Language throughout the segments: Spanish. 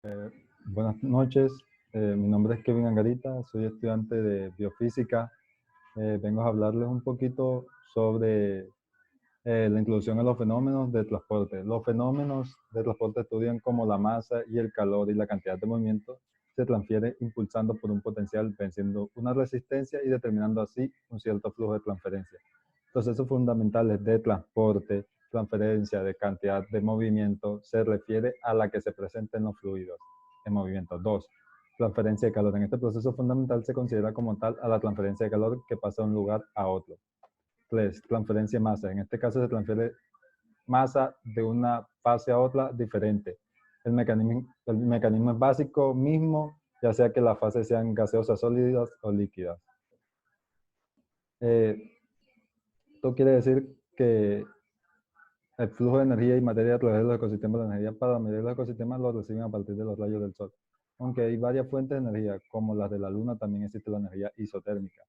Eh, Buenas noches, mi nombre es Kevin Angarita, soy estudiante de biofísica. Vengo a hablarles un poquito sobre la introducción a los fenómenos de transporte. Los fenómenos de transporte estudian cómo la masa y el calor y la cantidad de movimiento se transfiere impulsando por un potencial, venciendo una resistencia y determinando así un cierto flujo de transferencia. Procesos fundamentales de transporte, transferencia de cantidad de movimiento, se refiere a la que se presenta en los fluidos en movimiento. 2. Transferencia de calor. En este proceso fundamental se considera como tal a la transferencia de calor que pasa de un lugar a otro. 3. Transferencia de masa. En este caso se transfiere masa de una fase a otra diferente. El mecanismo es básico mismo, ya sea que las fases sean gaseosas, sólidas o líquidas. Esto quiere decir que el flujo de energía y materia a través de los ecosistemas de energía para medir los ecosistemas lo reciben a partir de los rayos del sol. Aunque hay varias fuentes de energía, como las de la luna, también existe la energía isotérmica.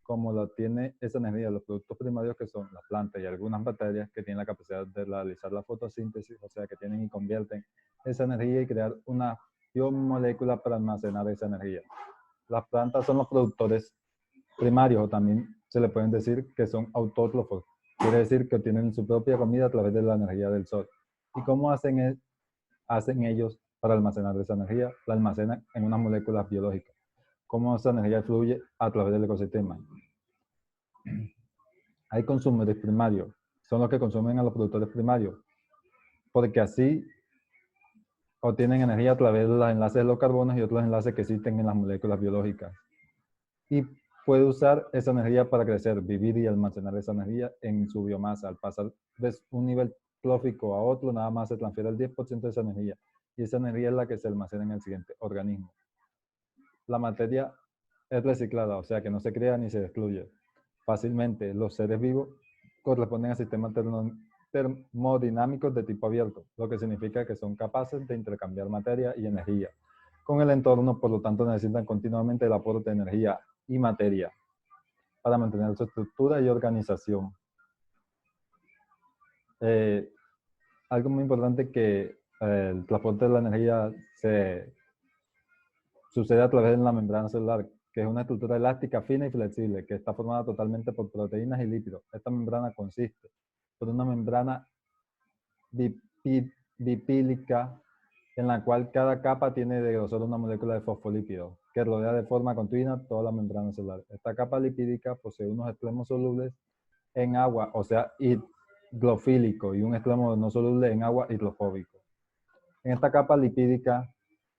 Como la tiene esa energía los productos primarios que son las plantas y algunas bacterias que tienen la capacidad de realizar la fotosíntesis, o sea que tienen y convierten esa energía y crear una biomolécula para almacenar esa energía. Las plantas son los productores primarios, o también se le pueden decir que son autótrofos. Quiere decir que obtienen su propia comida a través de la energía del sol. ¿Y cómo hacen ellos para almacenar esa energía? La almacenan en unas moléculas biológicas. ¿Cómo esa energía fluye? A través del ecosistema. Hay consumidores primarios, son los que consumen a los productores primarios, porque así obtienen energía a través de los enlaces de los carbonos y otros enlaces que existen en las moléculas biológicas. Y puede usar esa energía para crecer, vivir y almacenar esa energía en su biomasa. Al pasar de un nivel trófico a otro, nada más se transfiere el 10% de esa energía. Y esa energía es la que se almacena en el siguiente organismo. La materia es reciclada, o sea que no se crea ni se destruye fácilmente. Los seres vivos corresponden a sistemas termodinámicos de tipo abierto, lo que significa que son capaces de intercambiar materia y energía con el entorno, por lo tanto necesitan continuamente el aporte de energía y materia para mantener su estructura y organización. Algo muy importante es que el transporte de la energía sucede a través de la membrana celular, que es una estructura elástica, fina y flexible, que está formada totalmente por proteínas y lípidos. Esta membrana consiste por una membrana bipílica en la cual cada capa tiene de grosor una molécula de fosfolípido que rodea de forma continua toda la membrana celular. Esta capa lipídica posee unos extremos solubles en agua, o sea, hidrofílico, y un extremo no soluble en agua, hidrofóbico. En esta capa lipídica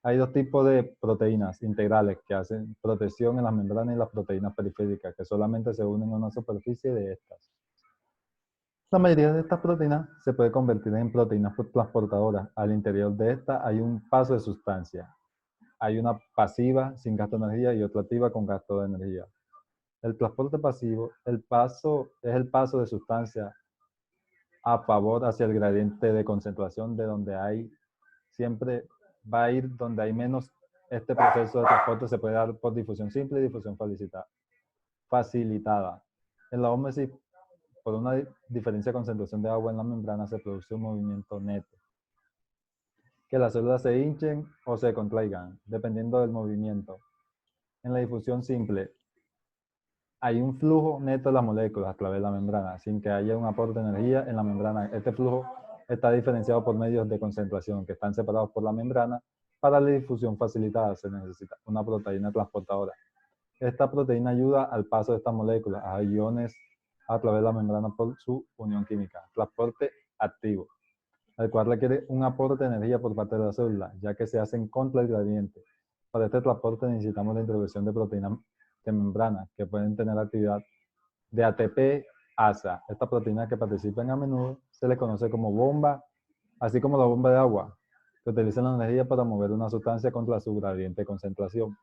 hay dos tipos de proteínas integrales que hacen protección en las membranas y las proteínas periféricas, que solamente se unen a una superficie de estas. La mayoría de estas proteínas se puede convertir en proteínas transportadoras. Al interior de esta hay un paso de sustancia. Hay una pasiva sin gasto de energía y otra activa con gasto de energía. El transporte pasivo, es el paso de sustancia a favor hacia el gradiente de concentración de donde hay, siempre va a ir donde hay menos. Este proceso de transporte se puede dar por difusión simple y difusión facilitada. En la ósmosis, por una diferencia de concentración de agua en la membrana, se produce un movimiento neto. Que las células se hinchen o se contraigan, dependiendo del movimiento. En la difusión simple, hay un flujo neto de las moléculas a través de la membrana, sin que haya un aporte de energía en la membrana. Este flujo está diferenciado por medios de concentración que están separados por la membrana. Para la difusión facilitada se necesita una proteína transportadora. Esta proteína ayuda al paso de estas moléculas a iones a través de la membrana por su unión química. Transporte activo, el cual requiere un aporte de energía por parte de la célula, ya que se hacen contra el gradiente. Para este transporte necesitamos la introducción de proteínas de membrana que pueden tener actividad de ATP-ASA. Esta proteína que participan a menudo se le conoce como bomba, así como la bomba de agua, que utiliza la energía para mover una sustancia contra su gradiente de concentración.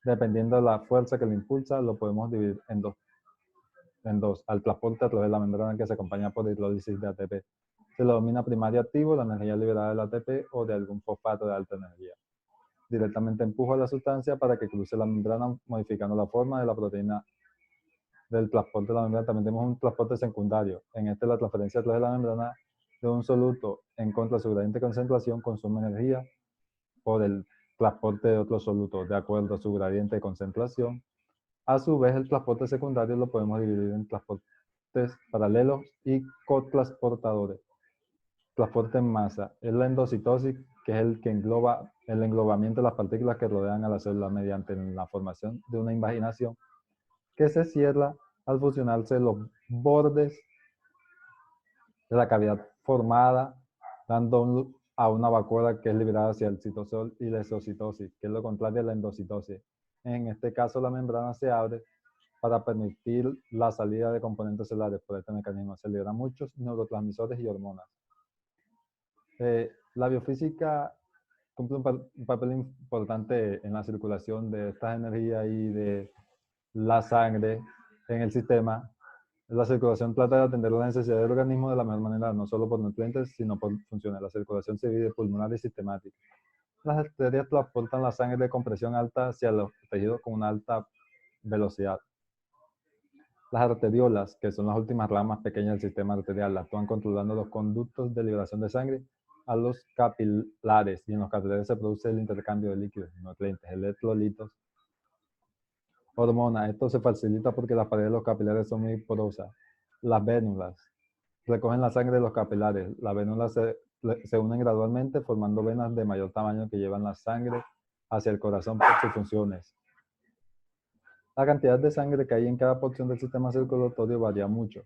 Dependiendo de la fuerza que le impulsa, lo podemos dividir en dos. Al transporte a través de la membrana que se acompaña por hidrólisis de ATP. Se lo denomina primario activo, la energía liberada del ATP o de algún fosfato de alta energía. Directamente empuja la sustancia para que cruce la membrana, modificando la forma de la proteína del transporte de la membrana. También tenemos un transporte secundario. En este, la transferencia a través de la membrana de un soluto en contra de su gradiente de concentración consume energía por el transporte de otros solutos de acuerdo a su gradiente de concentración. A su vez, el transporte secundario lo podemos dividir en transportes paralelos y cotransportadores. Transporte en masa es la endocitosis, que es el que engloba el englobamiento de las partículas que rodean a la célula mediante la formación de una invaginación que se cierra al fusionarse los bordes de la cavidad formada, dando a una vacuola que es liberada hacia el citosol y la exocitosis, que es lo contrario a la endocitosis. En este caso, la membrana se abre para permitir la salida de componentes celulares. Por este mecanismo se liberan muchos neurotransmisores y hormonas. La biofísica cumple un papel importante en la circulación de estas energías y de la sangre en el sistema. La circulación trata de atender la necesidad del organismo de la mejor manera, no solo por nutrientes, sino por funciones. La circulación se divide pulmonar y sistemática. Las arterias transportan la sangre de compresión alta hacia los tejidos con una alta velocidad. Las arteriolas, que son las últimas ramas pequeñas del sistema arterial, actúan controlando los conductos de liberación de sangre a los capilares, y en los capilares se produce el intercambio de líquidos, nutrientes, electrolitos, hormonas. Esto se facilita porque las paredes de los capilares son muy porosas. Las vénulas recogen la sangre de los capilares. Las vénulas se unen gradualmente formando venas de mayor tamaño que llevan la sangre hacia el corazón por sus funciones. La cantidad de sangre que hay en cada porción del sistema circulatorio varía mucho.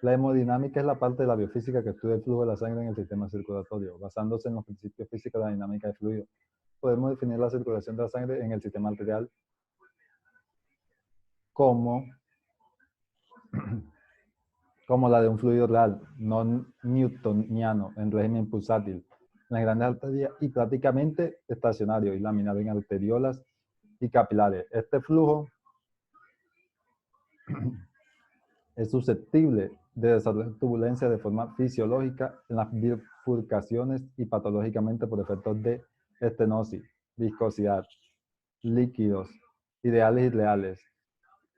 La hemodinámica es la parte de la biofísica que estudia el flujo de la sangre en el sistema circulatorio. Basándose en los principios físicos de la dinámica de fluido, podemos definir la circulación de la sangre en el sistema arterial como la de un fluido real, no newtoniano, en régimen pulsátil, en las grandes arterias y prácticamente estacionario y laminado en arteriolas y capilares. Este flujo es susceptible de desarrollar turbulencia de forma fisiológica en las bifurcaciones y patológicamente por efectos de estenosis, viscosidad, líquidos ideales y reales.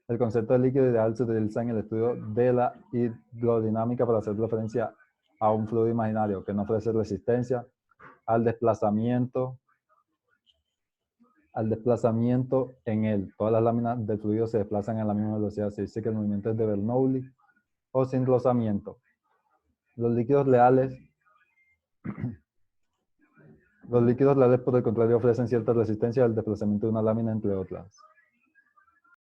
El concepto de líquido ideal se utiliza en el estudio de la hidrodinámica para hacer referencia a un fluido imaginario que no ofrece resistencia al desplazamiento en él. Todas las láminas del fluido se desplazan a la misma velocidad. Se dice que el movimiento es de Bernoulli o sin rozamiento. Los líquidos reales, por el contrario, ofrecen cierta resistencia al desplazamiento de una lámina, entre otras.